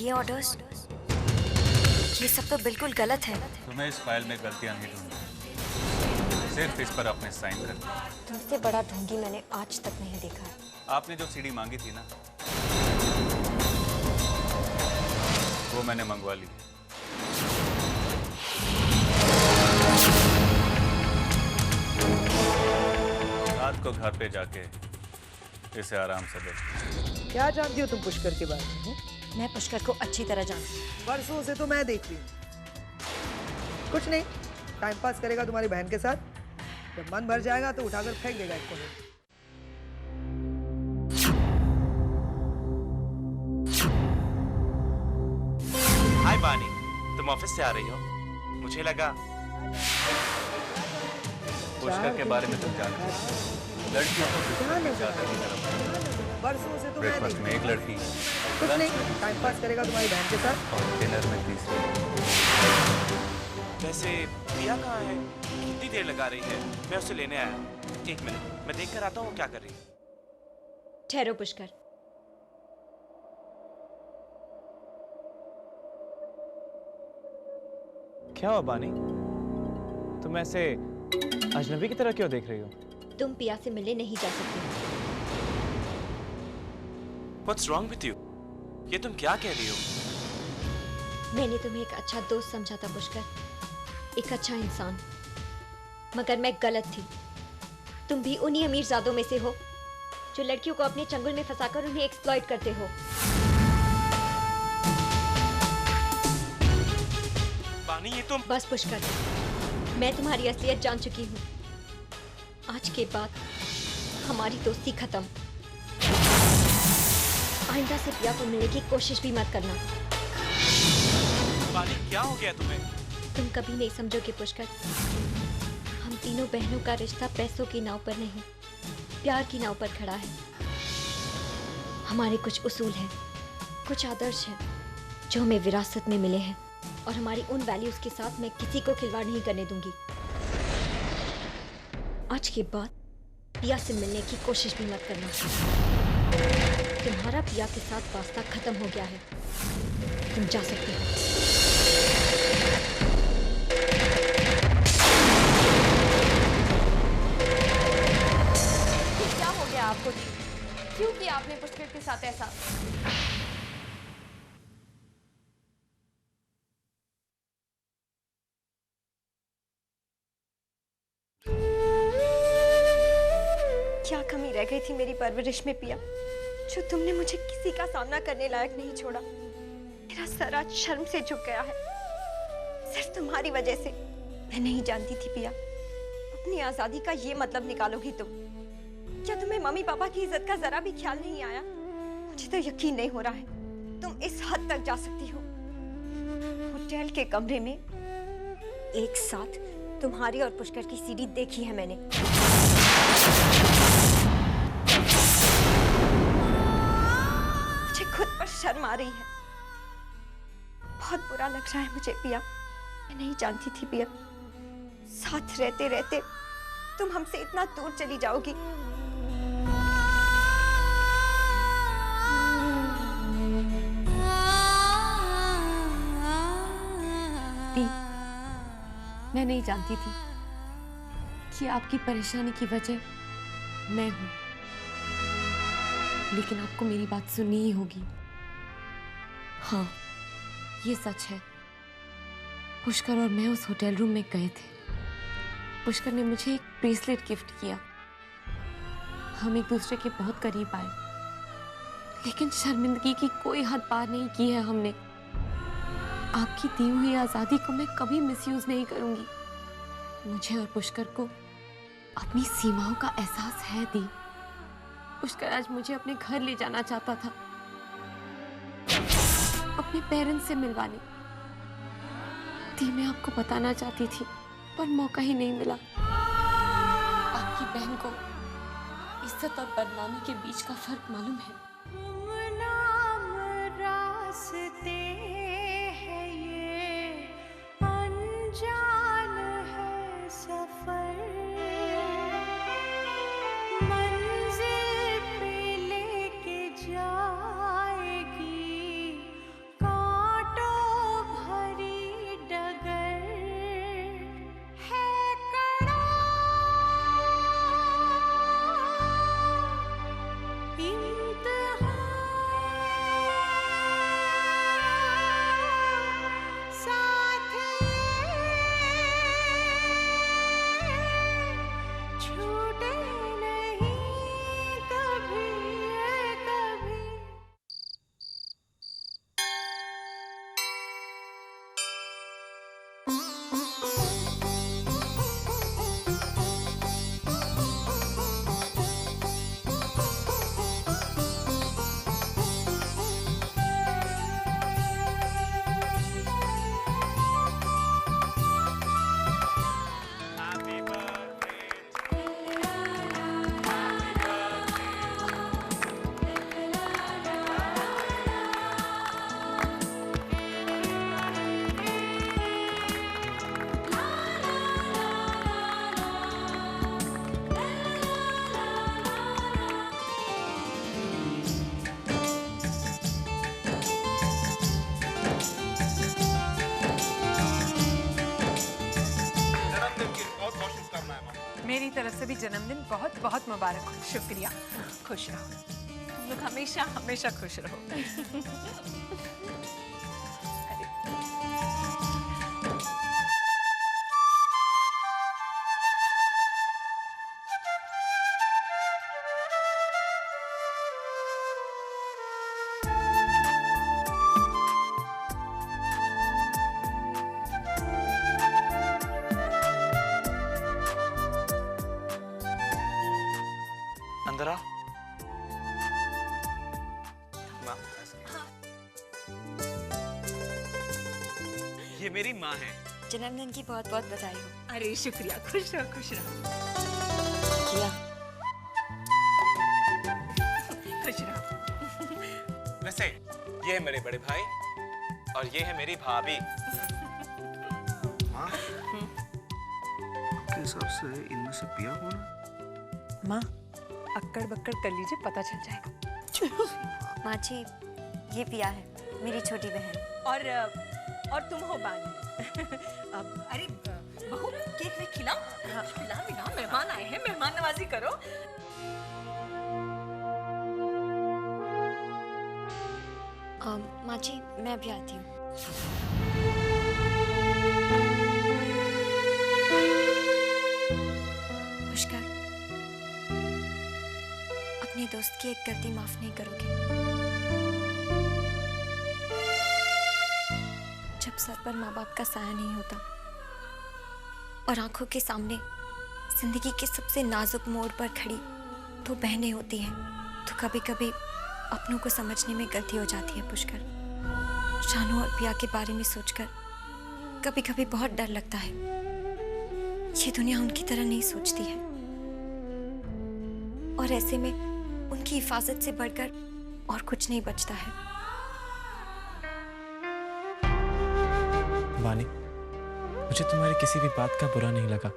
ये ऑर्डर्स, ये सब तो बिल्कुल गलत है। तुम्हें इस फाइल में गलतियां नहीं ढूंढनी, सिर्फ इस पर अपने साइन करना। तुमसे बड़ा ढोंगी मैंने आज तक नहीं देखा है। आपने जो सीडी मांगी थी ना, वो मैंने मंगवा ली। रात को घर पे जाके इसे आराम से देख। क्या जानती हो तुम पुष्कर के बारे में? मैं पुष्कर को अच्छी तरह जानती हूँ। परसों से तो मैं देख रही हूँ। कुछ नहीं, टाइम पास करेगा तुम्हारी बहन के साथ। जब मन भर जाएगा तो उठाकर फेंक देगा एक कोने में। हाय बानी, तुम ऑफिस से आ रही हो? मुझे लगा पुष्कर के बारे में तुम जानते हो, लड़कियों को ज्यादा की तरफ। परसों से तो मैं ब्रेकफास्ट देख में एक लड़की, कुछ नहीं, टाइम पास करेगा तुम्हारी बहन के साथ। और डिनर में तीसरी। वैसे प्रिया कहाँ है? कितनी देर लगा रही है? मैं उसे लेने आया। एक मिनट, मैं देख कर आता हूँ क्या कर रही है। ठहरो पुष्कर, क्या हुआ बानी? तुम ऐसे अजनबी की तरह क्यों देख रही हो? तुम पिया से मिलने नहीं जा सकती। What's wrong with you? ये तुम क्या कह रही हो? मैंने तुम्हें एक अच्छा दोस्त समझा था पुष्कर, एक अच्छा इंसान, मगर मैं गलत थी। तुम भी उन्हीं अमीरजादों में से हो जो लड़कियों को अपने चंगुल में फंसाकर उन्हें एक्सप्लॉइट करते हो। बानी ये तुम। बस पुष्कर, मैं तुम्हारी असलियत जान चुकी हूँ। आज के बाद हमारी दोस्ती खत्म। आइंदा से पिया को मिलने की कोशिश भी मत करना। बानी क्या हो गया तुम्हें? तुम कभी नहीं समझोगे पुष्कर, हम तीनों बहनों का रिश्ता पैसों की नाव पर नहीं, प्यार की नाव पर खड़ा है। हमारे कुछ उसूल हैं, कुछ आदर्श हैं जो हमें विरासत में मिले हैं, और हमारी उन वैल्यूज के साथ मैं किसी को खिलवाड़ नहीं करने दूंगी। आज के बाद पिया से मिलने की कोशिश भी मत करना। तुम्हारा पिया के साथ वास्ता खत्म हो गया है। तुम जा सकते हो। क्या हो गया आपको? क्यों किया आपने पुष्कर के साथ ऐसा? क्या कमी रह गई थी मेरी परवरिश में पिया, जो तुमने मुझे किसी का सामना करने लायक नहीं छोड़ा। मेरा सर आज शर्म से झुक गया है, सिर्फ तुम्हारी वजह से। मैं नहीं जानती थी पिया, अपनी आजादी का ये मतलब निकालोगी तुम। क्या तुम्हें मम्मी पापा की इज्जत का जरा भी ख्याल नहीं आया? मुझे तो यकीन नहीं हो रहा है तुम इस हद तक जा सकती हो। होटल के कमरे में एक साथ तुम्हारी और पुष्कर की सीडी देखी है मैंने। मुझे खुद पर शर्म आ रही है, बहुत बुरा लग रहा है मुझे पिया। मैं नहीं जानती थी पिया, साथ रहते रहते तुम हमसे इतना दूर चली जाओगी। दी, मैं नहीं जानती थी कि आपकी परेशानी की वजह मैं हूं, लेकिन आपको मेरी बात सुननी ही होगी। हाँ, ये सच है, पुष्कर और मैं उस होटल रूम में गए थे। पुष्कर ने मुझे एक ब्रेसलेट गिफ्ट किया। हम एक दूसरे के बहुत करीब आए, लेकिन शर्मिंदगी की कोई हद पार नहीं की है हमने। आपकी दी हुई आजादी को मैं कभी मिसयूज नहीं करूंगी। मुझे और पुष्कर को अपनी सीमाओं का एहसास है दी। पुष्कर आज मुझे अपने घर ले जाना चाहता था, अपने पेरेंट्स से मिलवाने। दी, मैं आपको बताना चाहती थी पर मौका ही नहीं मिला। आपकी बहन को इज्जत और बदनामी के बीच का फर्क मालूम है? कौन तरफ से भी जन्मदिन बहुत बहुत मुबारक हो। शुक्रिया, खुश रहो तुम लोग, हमेशा हमेशा खुश रहो। अंदर आ। माँ, ये मेरी माँ है। जन्मदिन की बहुत बहुत बधाई हो। अरे शुक्रिया, खुश रहो खुश रहो खुश रहो। वैसे ये है मेरे बड़े भाई और ये है मेरी भाभी। माँ, आपके हिसाब से इनमें से पिया कौन है? माँ, अक्कड़ बक्कड़ कर लीजिए, पता चल जाएगा। माँ जी, ये पिया है, मेरी छोटी बहन। और तुम हो बानी। अरे बहू, केक वेक खिलाओ। हाँ, खिलाओ, मेहमान आए हैं, मेहमान नवाजी करो। माँ जी, मैं अभी आती हूँ। पुष्कर, अपने दोस्त की एक गलती माफ नहीं करोगे? जब सर पर माँ बाप का साया नहीं होता और आंखों के सामने जिंदगी के सबसे नाजुक मोड़ पर खड़ी दो बहनें होती हैं, तो कभी कभी अपनों को समझने में गलती हो जाती है। पुष्कर, शानू और पिया के बारे में सोचकर कभी कभी बहुत डर लगता है। ये दुनिया उनकी तरह नहीं सोचती है और ऐसे में उनकी हिफाजत से बढ़कर और कुछ नहीं बचता है। वानी, मुझे तुम्हारी किसी भी बात का बुरा नहीं लगा।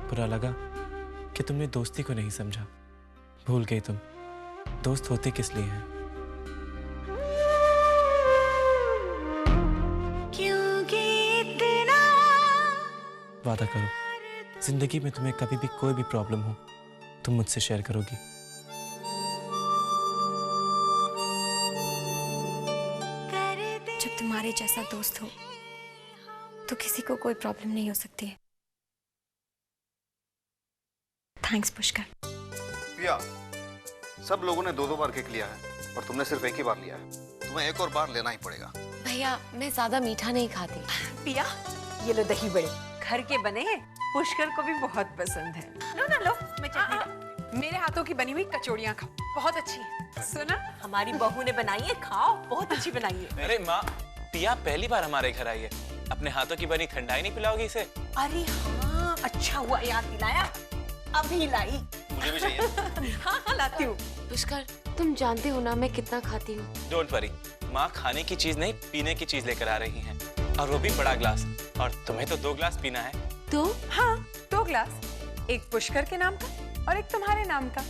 बुरा लगा कि तुमने दोस्ती को नहीं समझा। भूल गई तुम दोस्त होते किस लिए हैं। वादा करो, जिंदगी में तुम्हें कभी भी कोई भी प्रॉब्लम हो, तुम मुझसे शेयर करोगी। जब तुम्हारे जैसा दोस्त हो तो किसी को कोई प्रॉब्लम नहीं हो सकती है। थैंक्स पुष्कर। पिया, सब लोगों ने 2-2 बार केक लिया है और तुमने सिर्फ एक ही बार लिया है। तुम्हें एक और बार लेना ही पड़ेगा। भैया, मैं ज्यादा मीठा नहीं खाती। पिया, ये लो दही बड़े, घर के बने हैं, पुष्कर को भी बहुत पसंद है। लो ना, लो, मैं चटनी। मेरे हाथों की बनी हुई कचौड़ियाँ खाओ, बहुत अच्छी है। सुना, हमारी बहू ने बनाई है, खाओ, बहुत अच्छी बनाई है। अरे माँ, पिया पहली बार हमारे घर आई है, अपने हाथों की बनी ठंडाई नहीं पिलाओगी इसे? अरे हाँ, अच्छा हुआ याद दिलाया, अभी लाई। मुझे भी चाहिए। हाँ, लाती हूँ। पुष्कर, तुम जानते हो ना मैं कितना खाती हूँ। डोंट वरी, माँ खाने की चीज नहीं पीने की चीज लेकर आ रही हैं, और वो भी बड़ा ग्लास। और तुम्हें तो 2 ग्लास पीना है। तो हाँ, 2 ग्लास, एक पुष्कर के नाम का और एक तुम्हारे नाम का।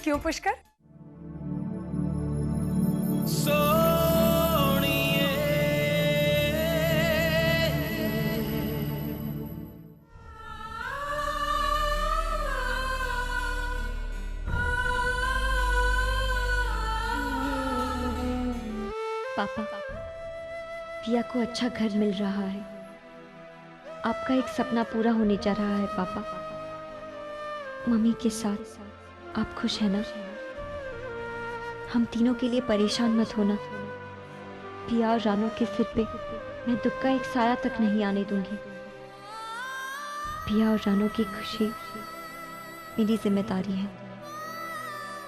क्यों पुष्कर? पापा, पिया को अच्छा घर मिल रहा है। आपका एक सपना पूरा होने जा रहा है पापा। मम्मी के साथ आप खुश हैं ना? हम तीनों के लिए परेशान मत होना। पिया और रानू के सिर पे मैं दुख का एक साया तक नहीं आने दूंगी। पिया और रानू की खुशी मेरी जिम्मेदारी है।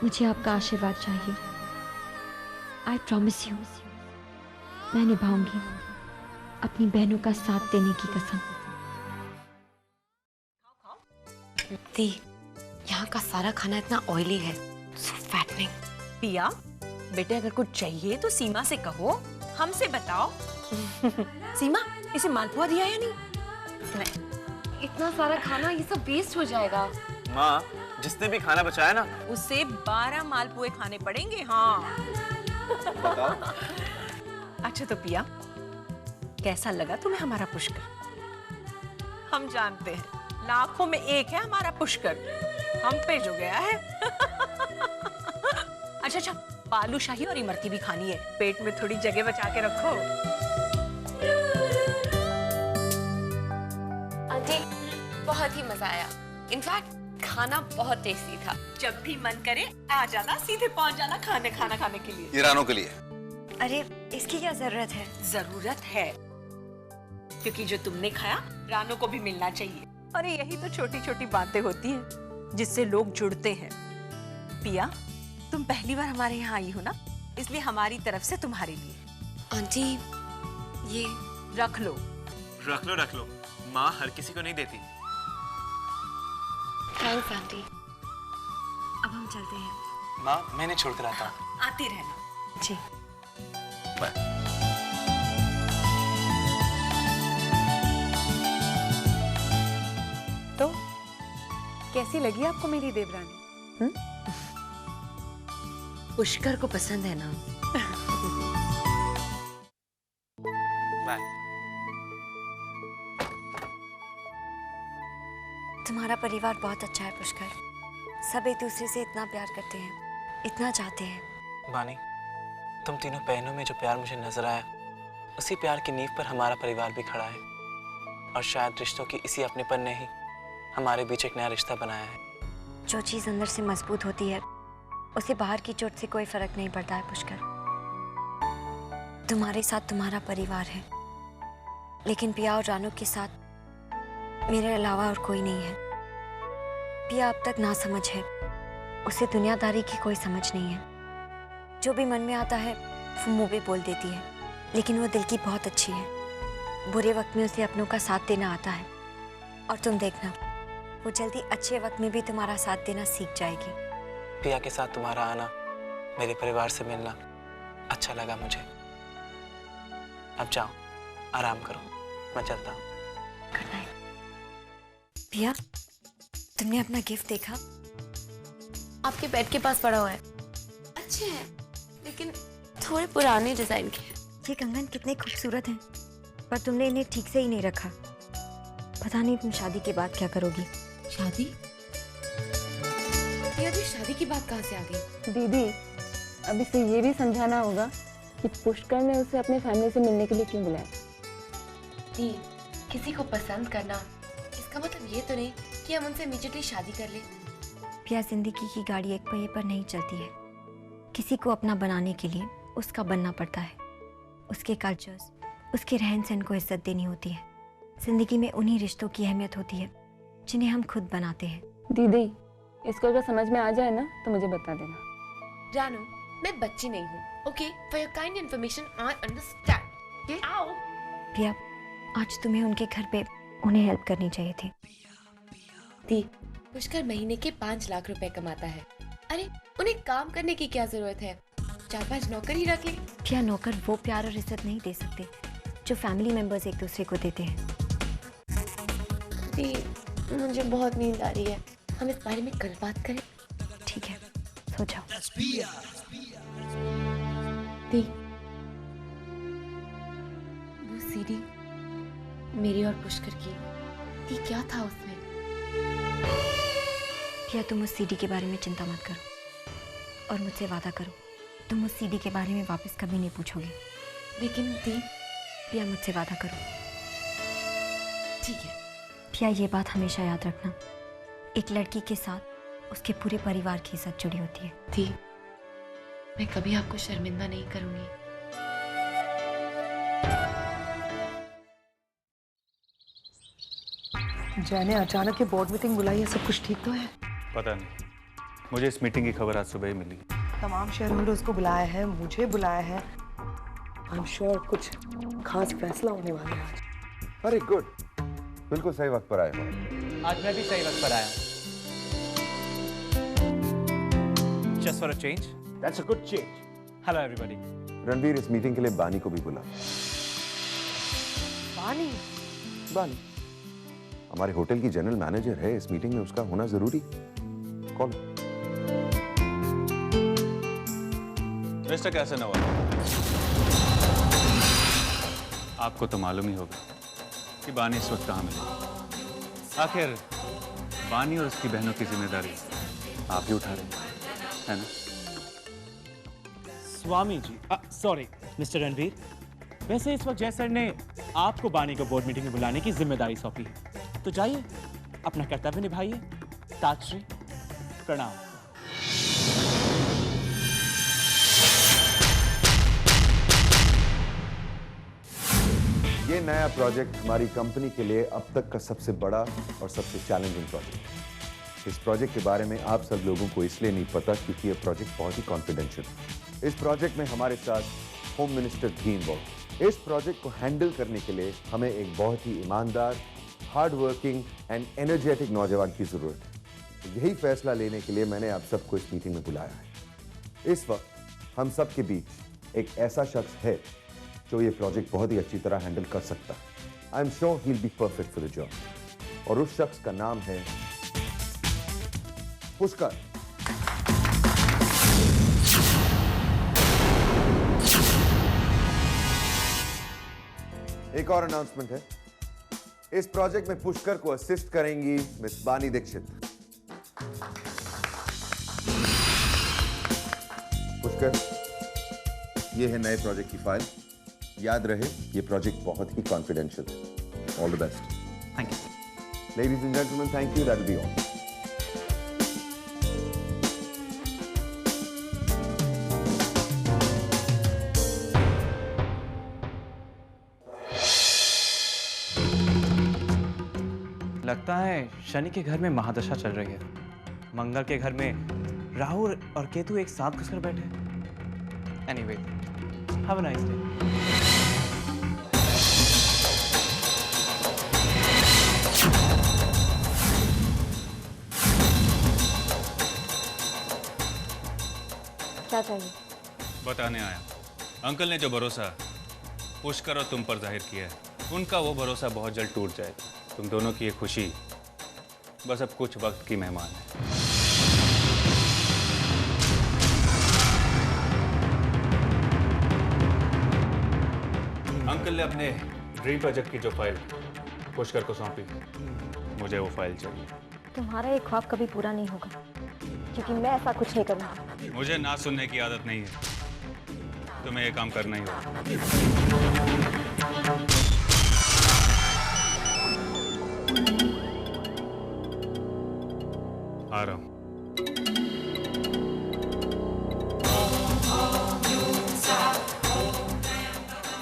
मुझे आपका आशीर्वाद चाहिए। आई प्रॉमिस यू, मैं निभाऊंगी अपनी बहनों का साथ देने की कसम। दी, यहाँ का सारा खाना इतना ऑयली है, सो फैटनिंग। पिया, बेटे अगर कुछ चाहिए तो सीमा से कहो, हमसे बताओ। सीमा, इसे मालपुआ दिया या नहीं? इतना सारा खाना, ये सब वेस्ट हो जाएगा। माँ, जिसने भी खाना बचाया ना, उसे 12 मालपुए खाने पड़ेंगे। हाँ। अच्छा तो पिया, कैसा लगा तुम्हें हमारा पुष्कर? हम जानते हैं लाखों में एक है हमारा पुष्कर। हम पे जो गया है। अच्छा, बालूशाही और इमरती भी खानी है, पेट में थोड़ी जगह बचा के रखो। आंटी बहुत ही मजा आया। इनफैक्ट खाना बहुत टेस्टी था। जब भी मन करे आ जाना, सीधे पहुंच जाना खाना खाने के लिए। ये रानों के लिए। अरे इसकी क्या जरूरत है? जरूरत है क्योंकि जो तुमने खाया रानों को भी मिलना चाहिए। अरे यही तो छोटी छोटी बातें होती हैं जिससे लोग जुड़ते हैं। पिया, तुम पहली बार हमारे यहाँ आई हो ना, इसलिए हमारी तरफ से तुम्हारे लिए। आंटी ये रख लो। रख लो। माँ हर किसी को नहीं देती। Thanks aunty. अब हम चलते हैं। माँ मैंने छोड़कर आता हूँ। आती रहना। जी। तो कैसी लगी आपको मेरी देवरानी? पुष्कर को पसंद है ना? बाय। तुम्हारा परिवार बहुत अच्छा है पुष्कर। सब एक दूसरे से इतना प्यार करते हैं, इतना चाहते हैं। बानी, तुम तीनों बहनों में जो प्यार मुझे नजर आया, उसी प्यार की नींव पर हमारा परिवार भी खड़ा है। और शायद रिश्तों की इसी अपनेपन ने ही हमारे बीच एक नया रिश्ता बनाया है। जो चीज अंदर से मजबूत होती है उसे बाहर की चोट से कोई फर्क नहीं पड़ता है पुष्कर। तुम्हारे साथ तुम्हारा परिवार है, लेकिन पिया और रानू के साथ मेरे अलावा और कोई नहीं है। पिया अब तक नासमझ है, उसे दुनियादारी की कोई समझ नहीं है। जो भी मन में आता है वो मुंह पे बोल देती है, लेकिन वो दिल की बहुत अच्छी है। बुरे वक्त में उसे अपनों का साथ देना आता है, और तुम देखना वो जल्दी अच्छे वक्त में भी तुम्हारा साथ देना सीख जाएगी। पिया के साथ तुम्हारा आना, मेरे परिवार से मिलना अच्छा लगा मुझे। अब जाओ, आराम करो, मैं चलता हूँ। Good night. पिया, तुमने अपना गिफ्ट देखा? आपके बेड के पास पड़ा हुआ है। अच्छे हैं, लेकिन थोड़े पुराने डिजाइन के हैं। ये कंगन कितने खूबसूरत हैं, पर तुमने इन्हें ठीक से ही नहीं रखा। पता नहीं तुम शादी के बाद क्या करोगी। शादी? ये शादी की बात कहाँ से आ गई? दीदी, अब इसे ये भी समझाना होगा कि पुष्कर ने उसे अपने फैमिली से मिलने के लिए क्यों बुलाया। दी, किसी को पसंद करना इसका मतलब ये तो नहीं कि हम उनसे इमीडिएटली शादी कर ले। पिया, जिंदगी की गाड़ी एक पहिए पर नहीं चलती है। किसी को अपना बनाने के लिए उसका बनना पड़ता है। उसके कल्चर्स, उसके रहन सहन को इज्जत देनी होती है। जिंदगी में उन्हीं रिश्तों की अहमियत होती है जिन्हें हम खुद बनाते हैं। दीदी, इसको अगर समझ में आ जाए ना तो मुझे बता देना। रानू, मैं बच्ची नहीं हूँ। Okay, for your kind information I understand. आओ। पिया, आज तुम्हें उनके घर पे उन्हें हेल्प करनी चाहिए थी। दी, पुष्कर महीने के 5 लाख रुपए कमाता है। अरे उन्हें काम करने की क्या जरूरत है? 4-5 नौकर ही रख ले। पिया, नौकर वो प्यार और इज्जत नहीं दे सकते जो फैमिली मेंबर्स एक दूसरे को देते हैं। दी, मुझे बहुत नींद आ रही है, हम इस बारे में कल बात करें। ठीक है, सो जाओ। दी, वो सीडी मेरी और पुष्कर की, दी क्या था उसमें? पिया, तुम उस सीडी के बारे में चिंता मत करो और मुझसे वादा करो तुम उस सीडी के बारे में वापस कभी नहीं पूछोगे। लेकिन दी। पिया, मुझसे वादा करो। ठीक है। पिया, ये बात हमेशा याद रखना, एक लड़की के साथ उसके पूरे परिवार की इज्जत जुड़ी होती है। दी, मैं कभी आपको शर्मिंदा नहीं करूंगी। जय ने अचानक ये बोर्ड मीटिंग बुलाई है, सब कुछ ठीक तो है? पता नहीं, मुझे इस मीटिंग की खबर आज सुबह ही मिली। तमाम शेयर होल्डर्स को बुलाया है, मुझे बुलाया है। आई एम श्योर कुछ खास फैसला होने वाला है आज। अरे गुड, बिल्कुल सही वक्त पर आए हो। आज मैं भी सही वक्त पर आया हूँ। Just for a change. That's a good change. Hello everybody. Ranveer, इस मीटिंग के लिए बानी को भी बुला। बानी? बानी हमारे होटल की जनरल मैनेजर है, इस मीटिंग में उसका होना जरूरी। कॉल। मिस्टर कैसानोवा, आपको तो मालूम ही होगा कि बानी इस वक्त कहाँ मिलेगी। आखिर बानी और उसकी बहनों की जिम्मेदारी आप ही उठा रहे हैं, है ना? स्वामी जी, सॉरी मिस्टर रणवीर, वैसे इस वक्त जय सर ने आपको बानी को बोर्ड मीटिंग में बुलाने की जिम्मेदारी सौंपी है, तो जाइए अपना कर्तव्य निभाइए। ताजश्री, प्रणाम। ये नया प्रोजेक्ट हमारी कंपनी के लिए अब तक का सबसे बड़ा और सबसे चैलेंजिंग प्रोजेक्ट है। इस प्रोजेक्ट के बारे में आप सब लोगों को इसलिए नहीं पता क्योंकि ये प्रोजेक्ट बहुत ही कॉन्फिडेंशियल है। इस प्रोजेक्ट में हमारे साथ होम मिनिस्टर भी इन्वॉल्व। इस प्रोजेक्ट को हैंडल करने के लिए हमें एक बहुत ही ईमानदार, हार्ड वर्किंग एंड एनर्जेटिक नौजवान की जरूरत है। यही फैसला लेने के लिए मैंने आप सबको इस मीटिंग में बुलाया है। इस वक्त हम सब के बीच एक ऐसा शख्स है जो ये प्रोजेक्ट बहुत ही अच्छी तरह हैंडल कर सकता है। I am sure he will be perfect for the job. और उस शख्स का नाम है पुष्कर। एक और अनाउंसमेंट है, इस प्रोजेक्ट में पुष्कर को असिस्ट करेंगी मिस बानी दीक्षित। पुष्कर, ये है नए प्रोजेक्ट की फाइल। याद रहे ये प्रोजेक्ट बहुत ही कॉन्फिडेंशियल है। All the best. Thank you. Ladies and gentleman, thank you. That will be all. लगता है शनि के घर में महादशा चल रही है। मंगल के घर में राहु और केतु एक साथ घुसकर बैठे हैं। Anyway, have a nice day. क्या चाहिए? बताने आया। अंकल ने जो भरोसा पुष्कर और तुम पर जाहिर किया है, उनका वो भरोसा बहुत जल्द टूट जाएगा। तुम दोनों की ये खुशी बस अब कुछ वक्त की मेहमान है। अंकल ने अपने ड्रीम प्रोजेक्ट की जो फाइल पुष्कर को सौंपी, मुझे वो फाइल चाहिए। तुम्हारा ये ख्वाब कभी पूरा नहीं होगा, क्योंकि मैं ऐसा कुछ नहीं करूँगा। मुझे ना सुनने की आदत नहीं है, तुम्हें ये काम करना ही होगा। आ रहा हूं।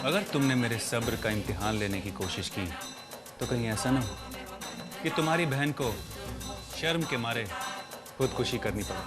अगर तुमने मेरे सब्र का इम्तिहान लेने की कोशिश की तो कहीं ऐसा ना हो कि तुम्हारी बहन को शर्म के मारे खुदकुशी करनी पड़े।